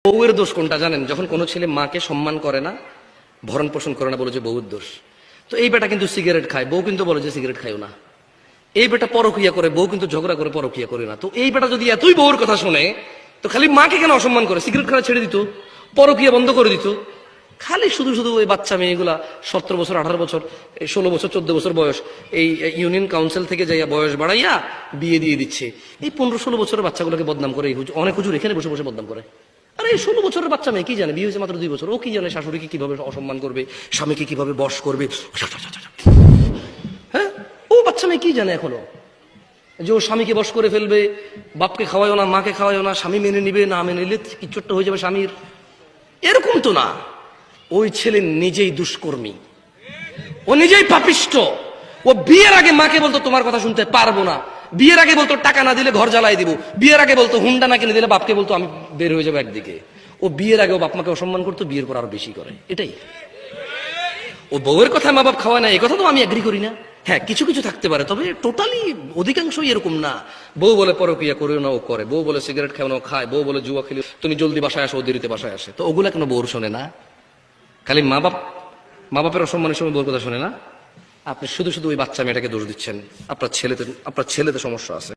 বউয়ের দোষ কোনটা জানেন? যখন কোনো ছেলে মাকে সম্মান করে না, ভরণ পোষণ করে না, বলে যে বউয়ের দোষ। তো এই বেটা কিন্তু সিগারেট খায়, বউ কিন্তু বলে যে সিগারেট খাইও না। এই বেটা পরক্রিয়া করে, বউ কিন্তু ঝগড়া করে পরক্রিয়া করে না। তো এই বেটা যদি এতই বউর কথা শুনে, তো খালি মাকে কেন অসম্মান করে? সিগারেট খাওয়া ছেড়ে দিত, পরক্রিয়া বন্ধ করে দিত। খালি শুধু শুধু ওই বাচ্চা মেয়েগুলা 17 বছর, 18 বছর, 16 বছর, 14 বছর বয়স, এই ইউনিয়ন কাউন্সিল থেকে যাইয়া বয়স বাড়াইয়া বিয়ে দিয়ে দিচ্ছে। এই 15-16 বছরের বাচ্চাগুলোকে বদনাম করে অনেক হুজুর এখানে বসে বসে বদনাম করে। আরে 16 বছরের বাচ্চা মেয়ে কি জানে? বিয়ে হয়েছে মাত্র 2 বছর, ও কি জানে শাশুড়িকে কিভাবে অসম্মান করবে, স্বামীকে কিভাবে বশ করবে? হ্যাঁ, ও বাচ্চা মেয়ে কি জানে এখনো যে ও স্বামীকে বশ করে ফেলবে, বাপকে খাওয়ায়ও না, মাকে খাওয়ায়ও না, স্বামী মেনে নিবে না, মেনে নিলে কিচ্ছুটা হয়ে যাবে স্বামীর। এরকম তো না, ওই ছেলে নিজেই দুষ্কর্মী, ও নিজেই পাপিষ্ট। ও বিয়ের আগে মাকে বলতো তোমার কথা শুনতে পারবো না, বিয়ের আগে বলতো টাকা না দিলে ঘর জ্বালাই দিব, বিয়ের আগে বলতো হুন্ডা না কিনে দিলে বাপকে বলতো আমি বের হয়ে যাবো একদিকে। ও বিয়ের আগে ও বাপ মাকে অসম্মান করতো, বিয়ের পর আরো বেশি করে। এটাই ও বউয়ের কথা মা বাপ খাওয়ায় না, এই কথা তো আমি এগ্রি করি না। হ্যাঁ, কিছু কিছু থাকতে পারে, তবে টোটালি অধিকাংশই এরকম না। বউ বলে পরক্রিয়া করে না, ও করে। বউ বলে সিগারেট খাও না, ও খায়। বউ বলে জুয়া খেলে তুমি জলদি বাসায় আসো, ও দেরিতে বাসায় আসে। তো ওগুলা কেন বউর শোনে না? খালি মা বাপের অসম্মানের সময় বউর কথা শোনে না। আপনি শুধু শুধু ওই বাচ্চা মেয়েটাকে দোষ দিচ্ছেন। আপনার ছেলেতে সমস্যা আছে।